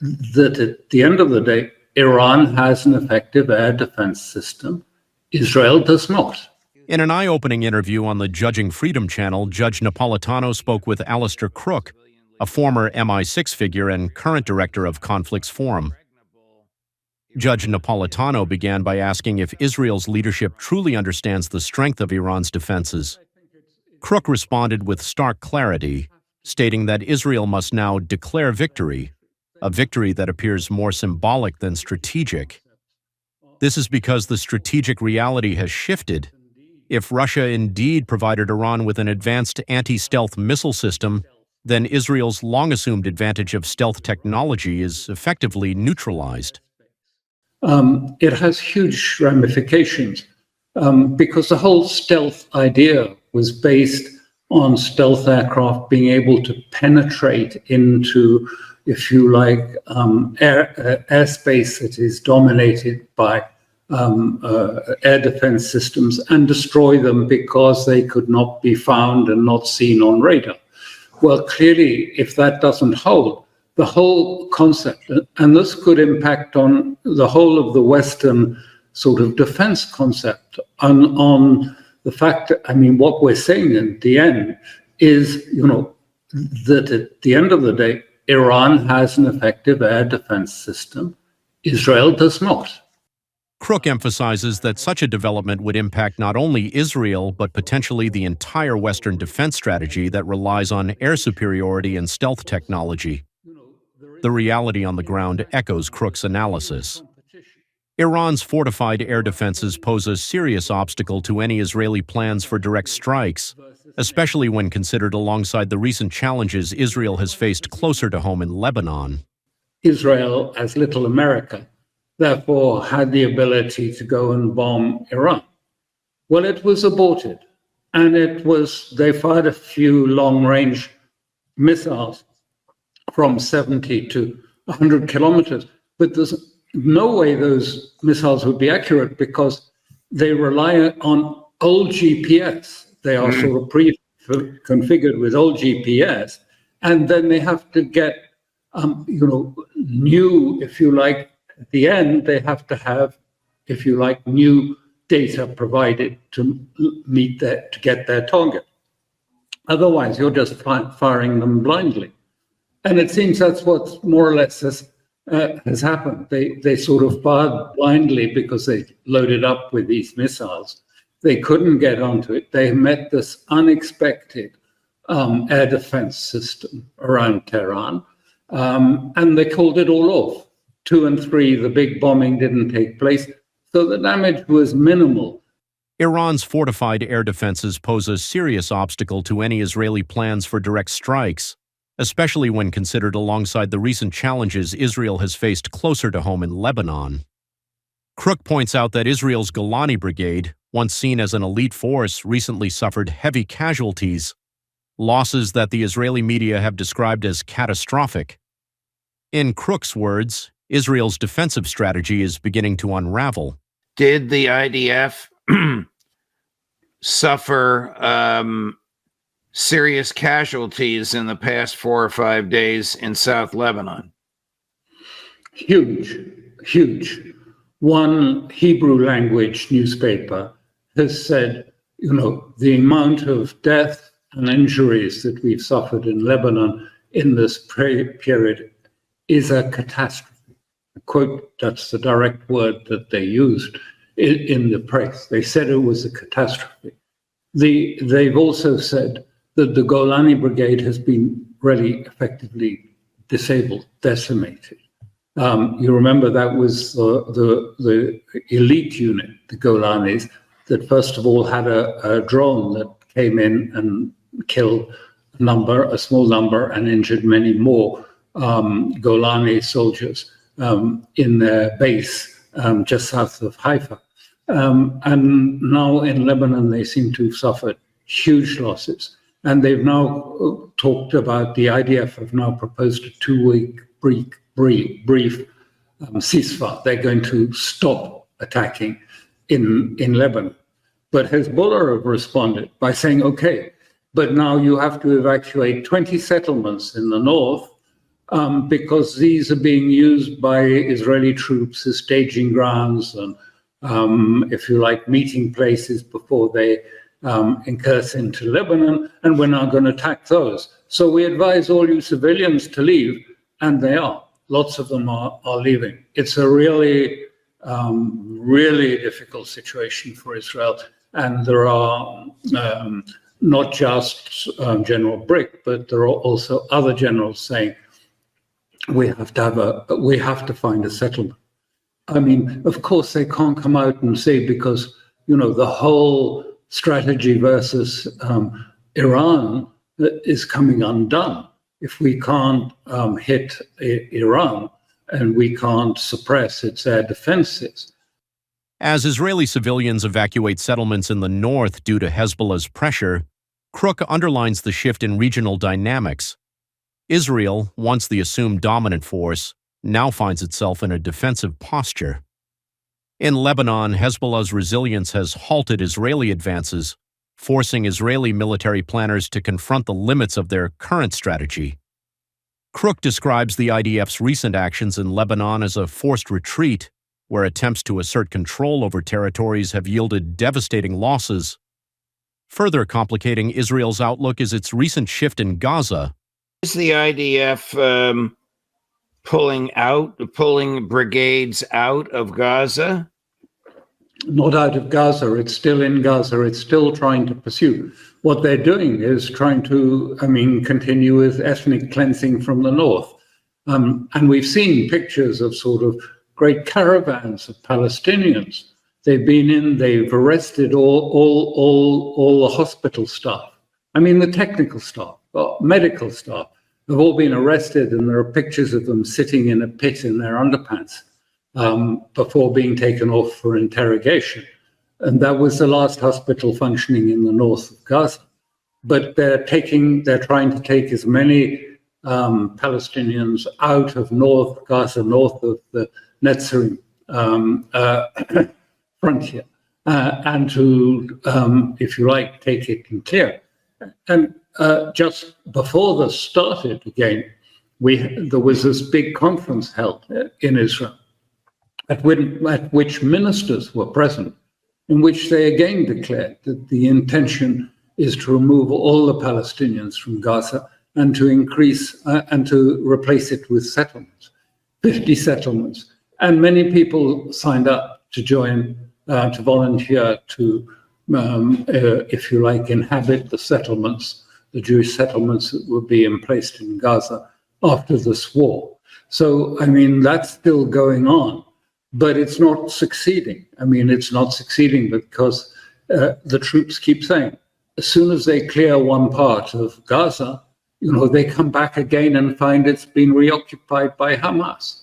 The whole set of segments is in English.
that at the end of the day, Iran has an effective air defense system. Israel does not. In an eye-opening interview on the Judging Freedom channel, Judge Napolitano spoke with Alistair Crook, a former MI6 figure and current director of Conflicts Forum. Judge Napolitano began by asking if Israel's leadership truly understands the strength of Iran's defenses. Crook responded with stark clarity, stating that Israel must now declare victory, a victory that appears more symbolic than strategic. This is because the strategic reality has shifted. If Russia indeed provided Iran with an advanced anti-stealth missile system, then Israel's long-assumed advantage of stealth technology is effectively neutralized. It has huge ramifications because the whole stealth idea was based on stealth aircraft being able to penetrate into, if you like, airspace that is dominated by air defense systems and destroy them because they could not be found and not seen on radar. Well, clearly, if that doesn't hold, the whole concept, and this could impact on the whole of the Western sort of defense concept, on the fact that, I mean, what we're saying in the end is, that at the end of the day, Iran has an effective air defense system. Israel does not. Crook emphasizes that such a development would impact not only Israel, but potentially the entire Western defense strategy that relies on air superiority and stealth technology. The reality on the ground echoes Crook's analysis. Iran's fortified air defenses pose a serious obstacle to any Israeli plans for direct strikes, especially when considered alongside the recent challenges Israel has faced closer to home in Lebanon. Israel, as little America, therefore had the ability to go and bomb Iran. Well, it was aborted, and they fired a few long-range missiles from 70 to 100 kilometers, but there's no way those missiles would be accurate because they rely on old GPS. They are sort of pre-configured with old GPS, and then they have to get, new, if you like. At the end, they have to have, if you like, new data provided to get their target. Otherwise, you're just firing them blindly. And it seems that's what more or less has happened. They sort of fired blindly because they loaded up with these missiles. They couldn't get onto it. They met this unexpected air defense system around Tehran, and they called it all off. 2 and 3, the big bombing didn't take place, so the damage was minimal. Iran's fortified air defenses pose a serious obstacle to any Israeli plans for direct strikes, especially when considered alongside the recent challenges Israel has faced closer to home in Lebanon. Crook points out that Israel's Golani Brigade, once seen as an elite force, recently suffered heavy casualties, losses that the Israeli media have described as catastrophic. In Crook's words, Israel's defensive strategy is beginning to unravel. Did the IDF suffer serious casualties in the past 4 or 5 days in South Lebanon? Huge. One Hebrew language newspaper has said, the amount of death and injuries that we've suffered in Lebanon in this period is a catastrophe. Quote, that's the direct word that they used in the press. They said it was a catastrophe. They've also said that the Golani Brigade has been really effectively disabled, decimated. You remember that was the elite unit, the Golanis, that first of all had a drone that came in and killed a small number, and injured many more Golani soldiers in their base just south of Haifa. And now in Lebanon, they seem to have suffered huge losses. And they've now talked about, the IDF have now proposed a 2-week brief ceasefire. They're going to stop attacking in Lebanon. But Hezbollah have responded by saying, okay, but now you have to evacuate 20 settlements in the north because these are being used by Israeli troops as staging grounds and, if you like, meeting places before they incurse into Lebanon, and we're now going to attack those. So we advise all you civilians to leave, and they are. Lots of them are leaving. It's a really, really difficult situation for Israel, and there are not just General Brink, but there are also other generals saying we have to find a settlement. I mean, of course, they can't come out and say, because the whole strategy versus Iran is coming undone. If we can't hit Iran and we can't suppress its air defenses. As Israeli civilians evacuate settlements in the north due to Hezbollah's pressure, Crook underlines the shift in regional dynamics. Israel, once the assumed dominant force, now finds itself in a defensive posture. In Lebanon, Hezbollah's resilience has halted Israeli advances, forcing Israeli military planners to confront the limits of their current strategy. Crook describes the IDF's recent actions in Lebanon as a forced retreat, where attempts to assert control over territories have yielded devastating losses. Further complicating Israel's outlook is its recent shift in Gaza. Is the IDF pulling brigades out of Gaza? Not out of Gaza. It's still in Gaza. It's still trying to pursue. What they're doing is trying to, continue with ethnic cleansing from the north. And we've seen pictures of sort of great caravans of Palestinians. They've arrested all the hospital staff. The technical staff, medical staff have all been arrested, and there are pictures of them sitting in a pit in their underpants before being taken off for interrogation. And that was the last hospital functioning in the north of Gaza. But they're trying to take as many Palestinians out of North Gaza, north of the Netzarim frontier, and to, if you like, take it and clear. And just before this started again, there was this big conference held in Israel at which ministers were present, in which they again declared that the intention is to remove all the Palestinians from Gaza and to replace it with settlements, 50 settlements. And many people signed up to join, to volunteer to, if you like, inhabit the settlements, the Jewish settlements that were being placed in Gaza after this war. So, that's still going on, but it's not succeeding. It's not succeeding because the troops keep saying, as soon as they clear one part of Gaza, they come back again and find it's been reoccupied by Hamas.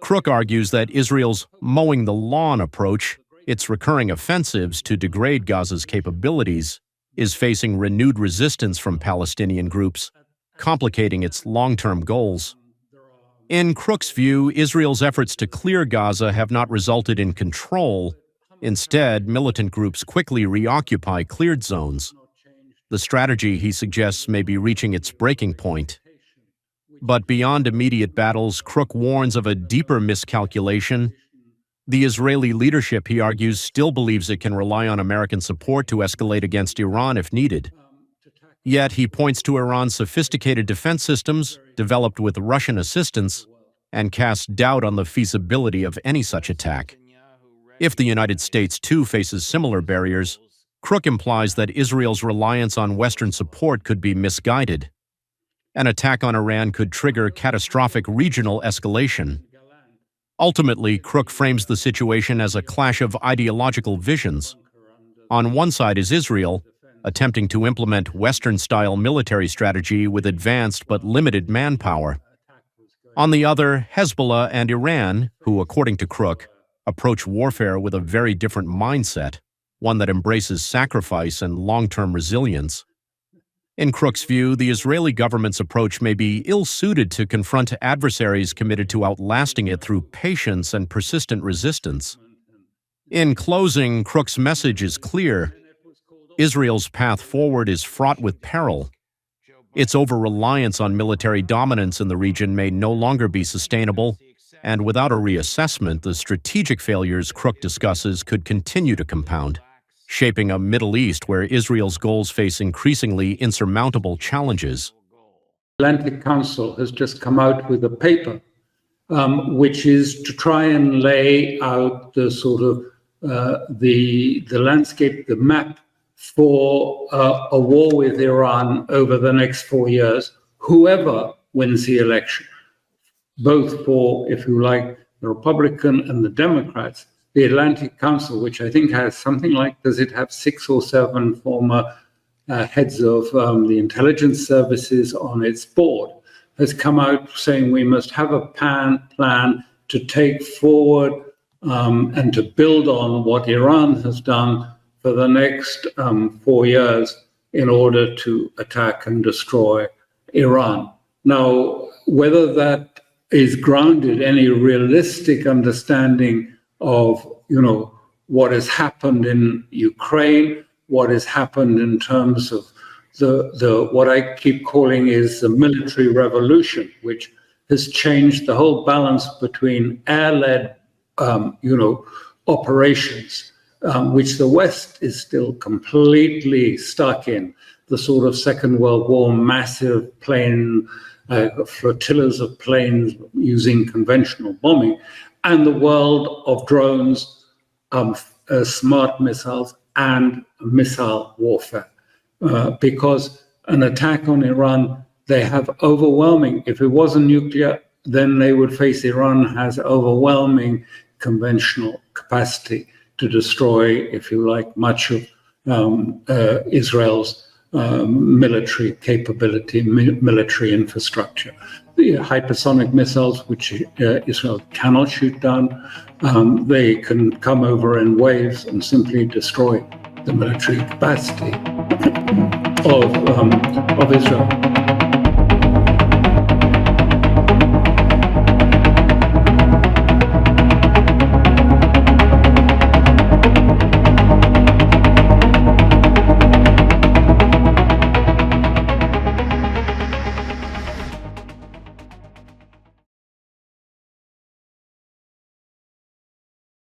Crook argues that Israel's mowing the lawn approach, its recurring offensives to degrade Gaza's capabilities, is facing renewed resistance from Palestinian groups, complicating its long-term goals. In Crook's view, Israel's efforts to clear Gaza have not resulted in control. Instead, militant groups quickly reoccupy cleared zones. The strategy, he suggests, may be reaching its breaking point. But beyond immediate battles, Crook warns of a deeper miscalculation. The Israeli leadership, he argues, still believes it can rely on American support to escalate against Iran if needed. Yet he points to Iran's sophisticated defense systems, developed with Russian assistance, and casts doubt on the feasibility of any such attack. If the United States, too, faces similar barriers, Crook implies that Israel's reliance on Western support could be misguided. An attack on Iran could trigger catastrophic regional escalation. Ultimately, Crook frames the situation as a clash of ideological visions. On one side is Israel, attempting to implement Western-style military strategy with advanced but limited manpower. On the other, Hezbollah and Iran, who, according to Crook, approach warfare with a very different mindset, one that embraces sacrifice and long-term resilience. In Crook's view, the Israeli government's approach may be ill-suited to confront adversaries committed to outlasting it through patience and persistent resistance. In closing, Crook's message is clear. Israel's path forward is fraught with peril. Its over-reliance on military dominance in the region may no longer be sustainable, and without a reassessment, the strategic failures Crook discusses could continue to compound, shaping a Middle East where Israel's goals face increasingly insurmountable challenges. The Atlantic Council has just come out with a paper, which is to try and lay out the sort of the landscape, the map for a war with Iran over the next 4 years, whoever wins the election, both for, if you like, the Republican and the Democrats. The Atlantic Council, which I think has something like, does it have 6 or 7 former heads of the intelligence services on its board, has come out saying we must have a plan to take forward and to build on what Iran has done for the next 4 years in order to attack and destroy Iran. Now, whether that is grounded in any realistic understanding of, what has happened in Ukraine, what has happened in terms of the what I keep calling is the military revolution, which has changed the whole balance between air-led, operations, which the West is still completely stuck in, the sort of Second World War massive plane flotillas of planes using conventional bombing, and the world of drones, smart missiles, and missile warfare. Because an attack on Iran, they have overwhelming, if it wasn't nuclear, then they would face Iran has overwhelming conventional capacity to destroy, if you like, much of Israel's military capability, military infrastructure. The hypersonic missiles, which Israel cannot shoot down, they can come over in waves and simply destroy the military capacity of Israel.